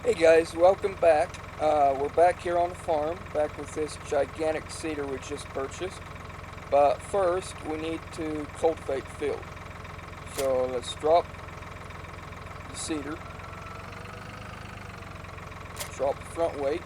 Hey guys, welcome back. We're back here on the farm, back with this gigantic cedar we just purchased. But first, we need to cultivate the field. So let's drop the cedar, drop the front weight,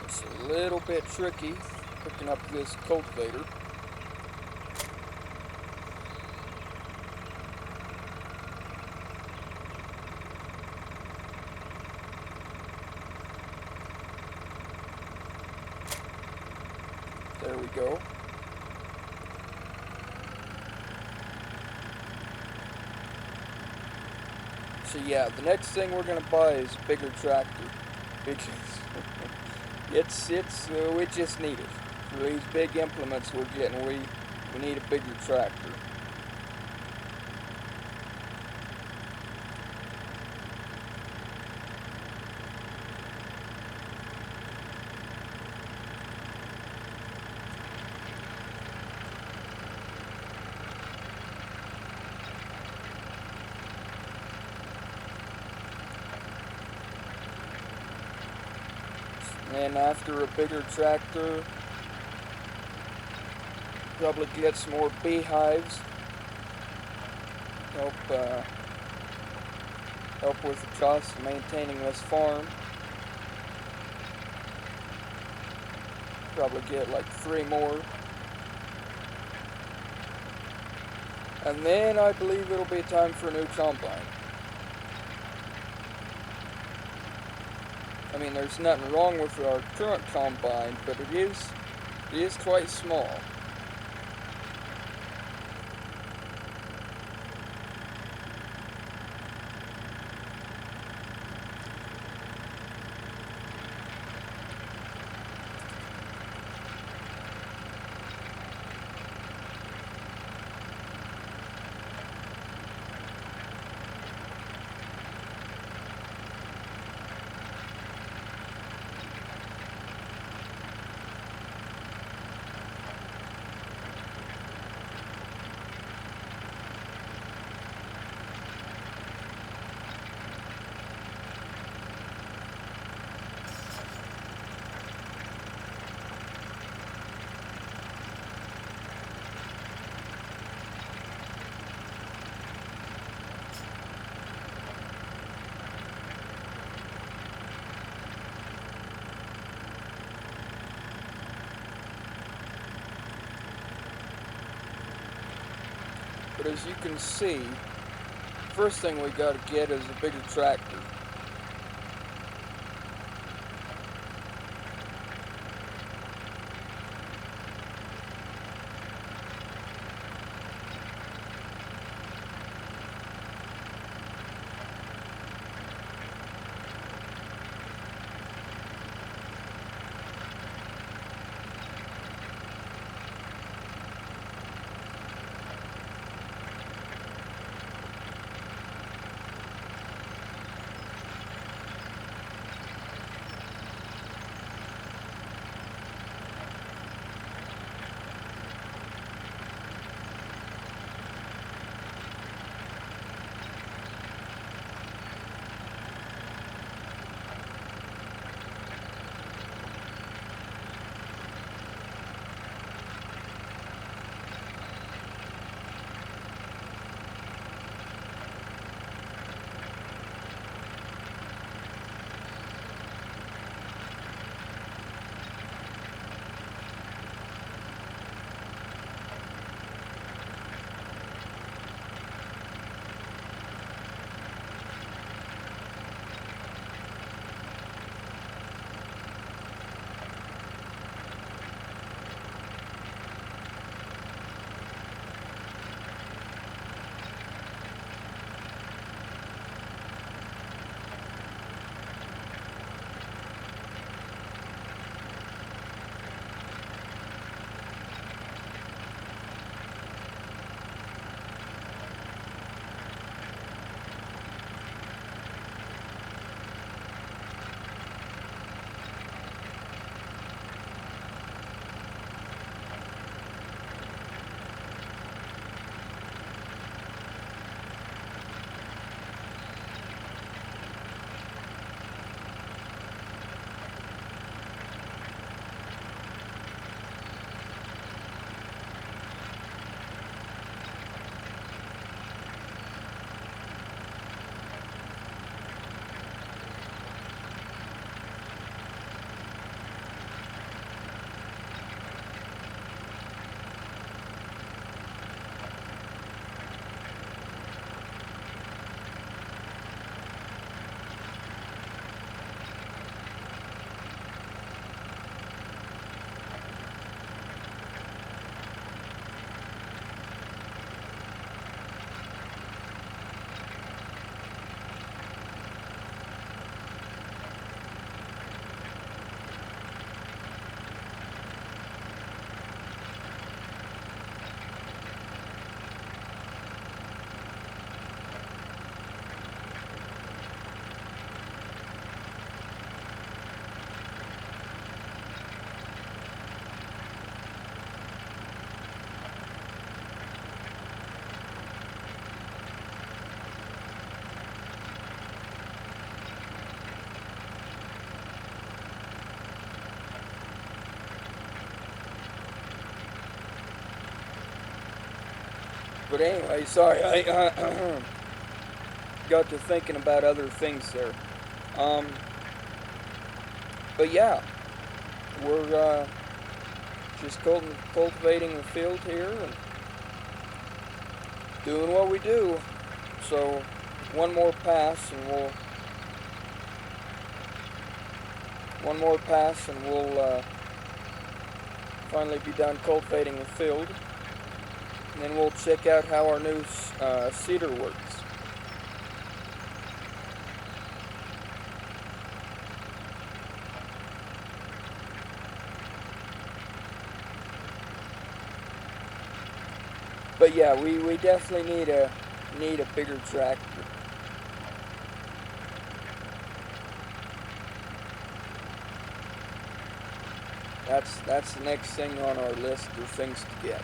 it's a little bit tricky picking up this cultivator. There we go. So yeah, the next thing we're gonna buy is a bigger tractor because we just need it for these big implements we're getting. We need a bigger tractor. And after a bigger tractor, probably get some more beehives. Help help with the cost of maintaining this farm. Probably get like 3 more. And then I believe it'll be time for a new combine. I mean, there's nothing wrong with our current combine, but it is quite small. But as you can see, first thing we gotta get is a bigger tractor. But anyway, sorry, I got to thinking about other things there. Um, but yeah, we're just cultivating the field here and doing what we do. So one more pass and we'll finally be done cultivating the field. And then we'll check out how our new seeder works. But yeah, we definitely need a bigger tractor. That's the next thing on our list of things to get.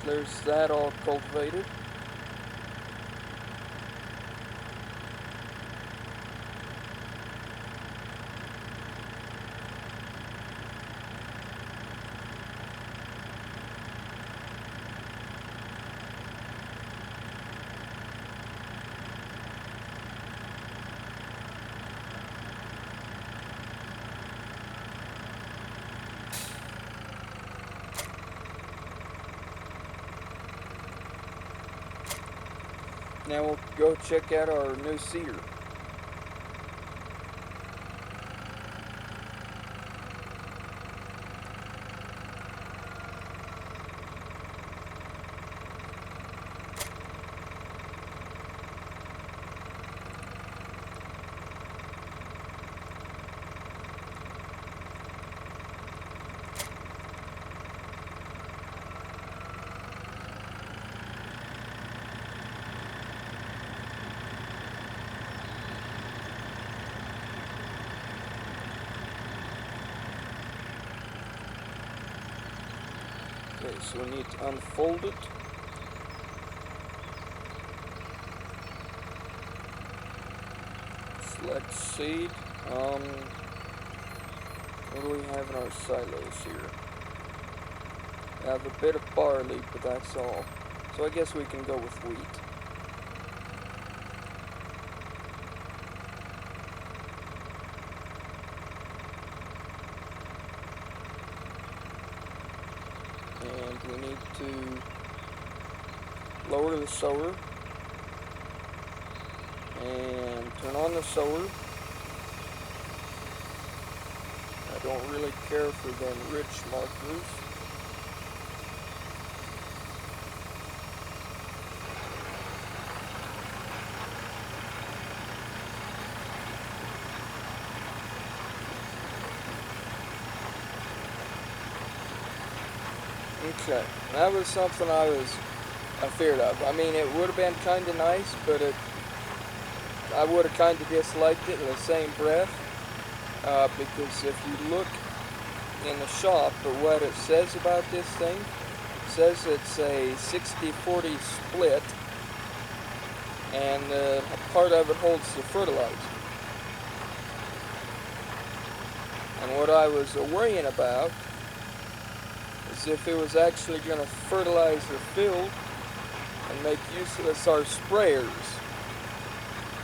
There's that all cultivated. Now we'll go check out our new seeder. Okay, so we need to unfold it. Select seed. What do we have in our silos here? I have a bit of barley, but that's all. So I guess we can go with wheat. And we need to lower the sower and turn on the sower. I don't really care for them rich markers. Okay, that was something I feared of. I mean, it would have been kind of nice, but I would have kind of disliked it in the same breath, because if you look in the shop at what it says about this thing, it says it's a 60-40 split, and part of it holds the fertilizer. And what I was worrying about is if it was actually going to fertilize the field and make useless our sprayers.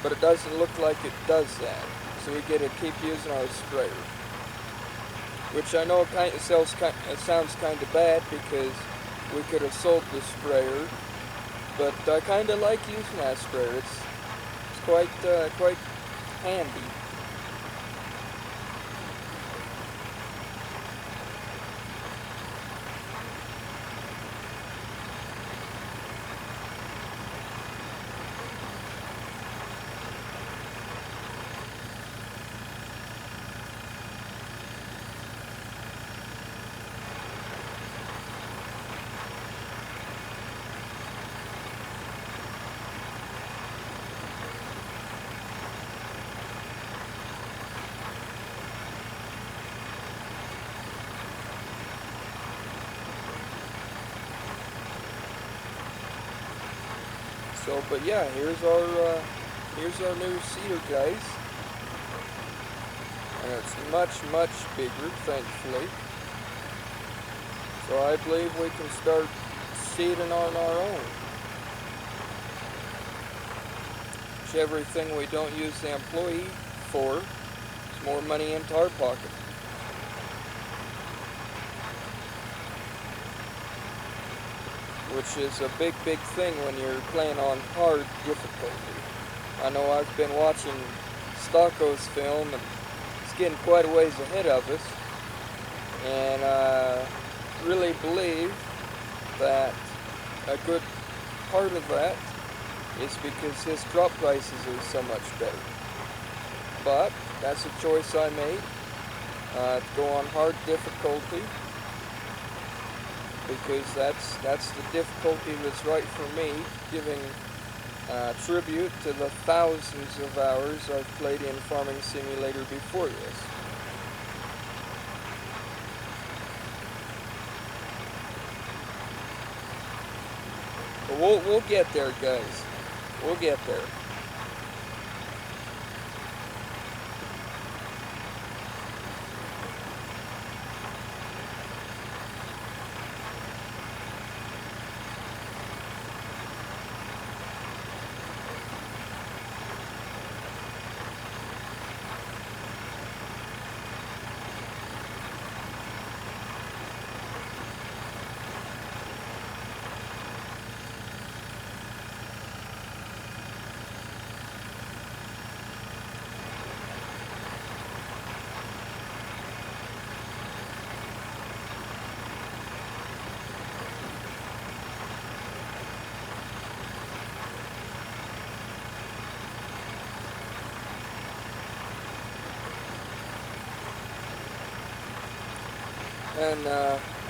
But it doesn't look like it does that. So we get to keep using our sprayer. which I know it sounds kind of bad because we could have sold the sprayer, but I kind of like using that sprayer. It's quite handy. So, but yeah, here's our new seeder, guys, and it's much bigger, thankfully. So I believe we can start seeding on our own. Which everything we don't use the employee for is more money into our pocket. Which is a big thing when you're playing on hard difficulty. I know I've been watching Stocko's film, and it's getting quite a ways ahead of us, and I really believe that a good part of that is because his drop prices are so much better. But that's a choice I made, to go on hard difficulty, because that's the difficulty that's right for me, giving tribute to the thousands of hours I've played in Farming Simulator before this. But we'll get there, guys. We'll get there. And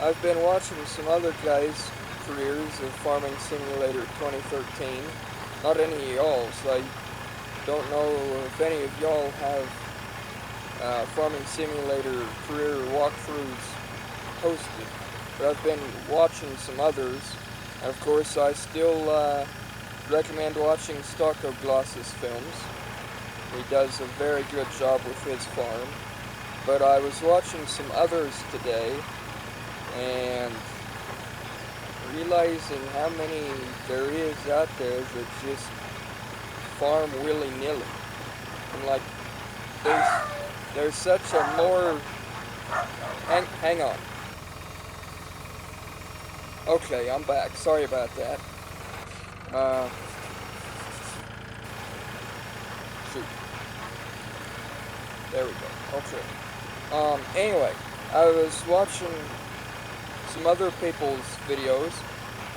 I've been watching some other guys' careers of Farming Simulator 2013. Not any of y'all's. I don't know if any of y'all have Farming Simulator career walkthroughs posted, but I've been watching some others. And of course, I still recommend watching Stocko Gloss's films. He does a very good job with his farm. But I was watching some others today and realizing how many there is out there that just farm willy-nilly. And like, there's such a more... Hang on. Okay, I'm back. Sorry about that. Shoot. There we go. Okay. Anyway, I was watching some other people's videos,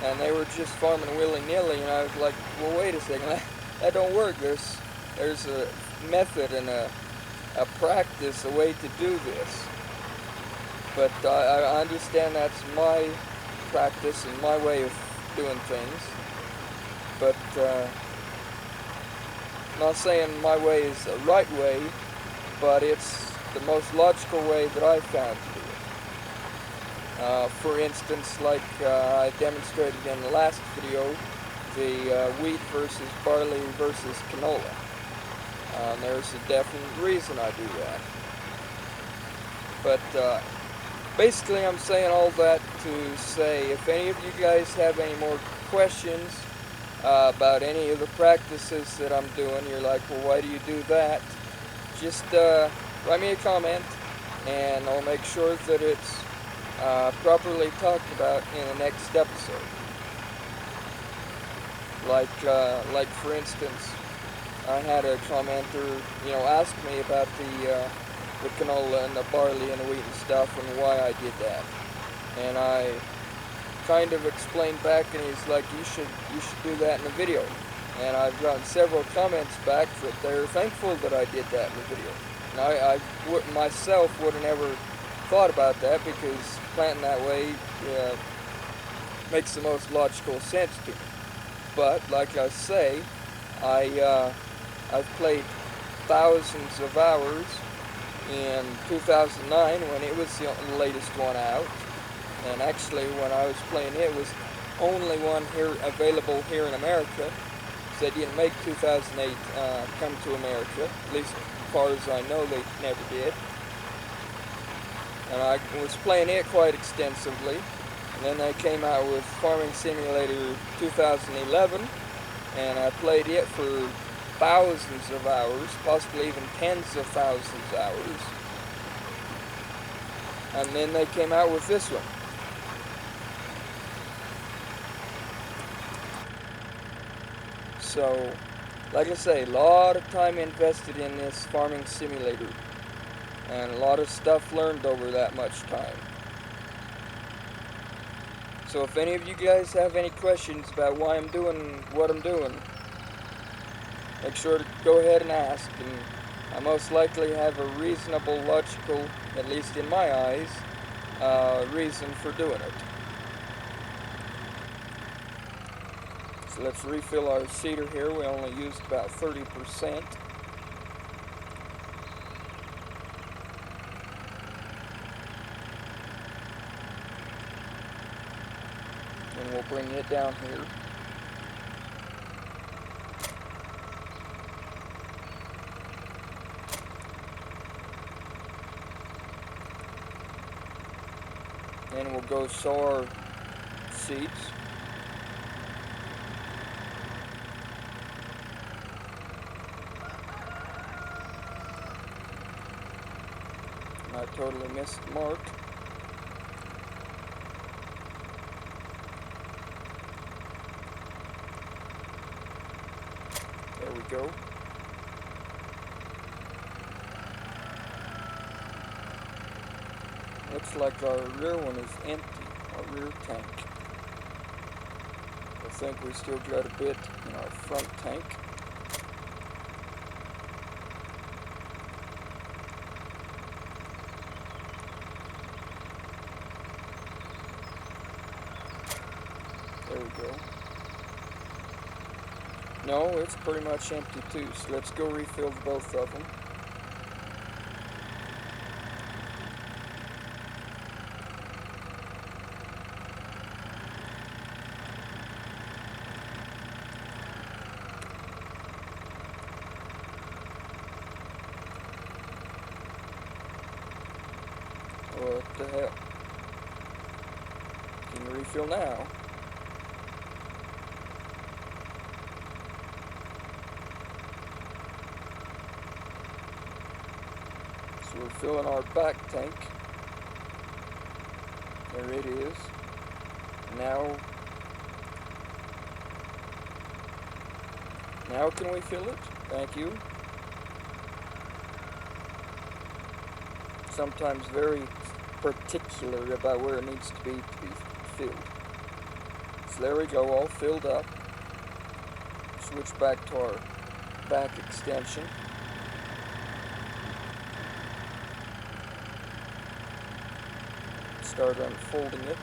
and they were just farming willy-nilly, and I was like, well, wait a second, that don't work. There's a method and a practice, a way to do this. But I understand that's my practice and my way of doing things. But I'm not saying my way is the right way, but it's the most logical way that I've found to do it. For instance, like I demonstrated in the last video, the wheat versus barley versus canola. There's a definite reason I do that. But basically I'm saying all that to say, if any of you guys have any more questions about any of the practices that I'm doing, you're like, well, why do you do that? Just write me a comment, and I'll make sure that it's properly talked about in the next episode. Like for instance, I had a commenter, ask me about the canola and the barley and the wheat and stuff and why I did that, and I kind of explained back, and he's like, you should do that in a video. And I've gotten several comments back that they're thankful that I did that in the video. And I wouldn't myself would have never thought about that, because planting that way makes the most logical sense to me. But like I say, I've played thousands of hours in 2009 when it was the latest one out. And actually, when I was playing it was only one here available here in America. So they didn't make 2008 come to America. At least as far as I know, they never did. And I was playing it quite extensively. And then they came out with Farming Simulator 2011, and I played it for thousands of hours, possibly even tens of thousands of hours. And then they came out with this one. So, like I say, a lot of time invested in this farming simulator, and a lot of stuff learned over that much time. So if any of you guys have any questions about why I'm doing what I'm doing, make sure to go ahead and ask, and I most likely have a reasonable, logical, at least in my eyes, reason for doing it. So let's refill our seeder here. We only used about 30%. And we'll bring it down here. Then we'll go sow our seeds. I totally missed the mark. There we go. Looks like our rear one is empty, our rear tank. I think we still got a bit in our front tank. There we go. No, it's pretty much empty too, so let's go refill both of them. What the hell? Can you refill now? So we're filling our back tank. There it is. Now can we fill it? Thank you. Sometimes very particular about where it needs to be filled. So there we go, all filled up. Switch back to our back extension. Start unfolding it.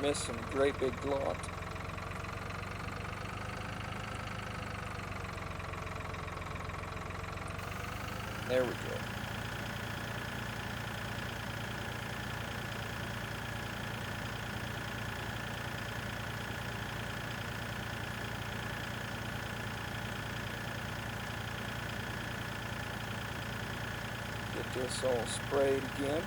Missing a great big lot. There we go. this all sprayed again.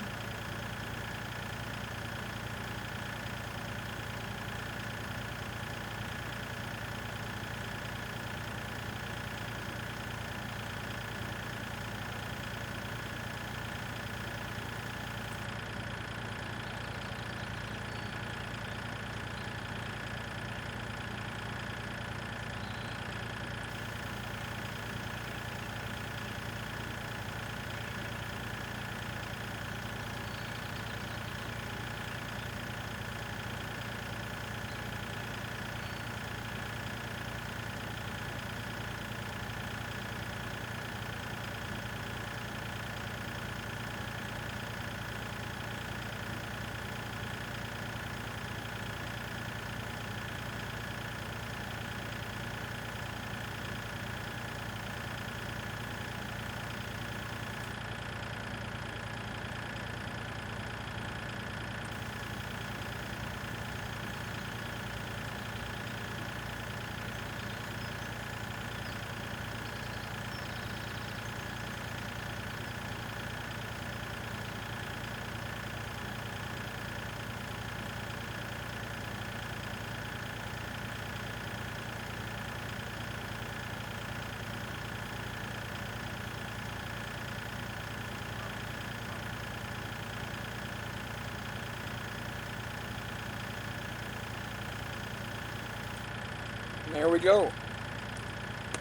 There we go.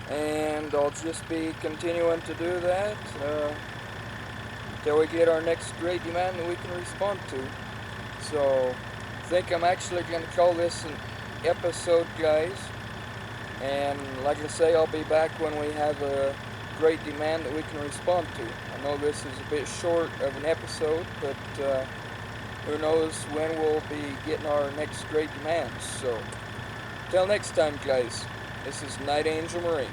And I'll just be continuing to do that until we get our next great demand that we can respond to. So I think I'm actually going to call this an episode, guys. And like I say, I'll be back when we have a great demand that we can respond to. I know this is a bit short of an episode, but who knows when we'll be getting our next great demand. So till next time, guys, this is Night Angel Marine.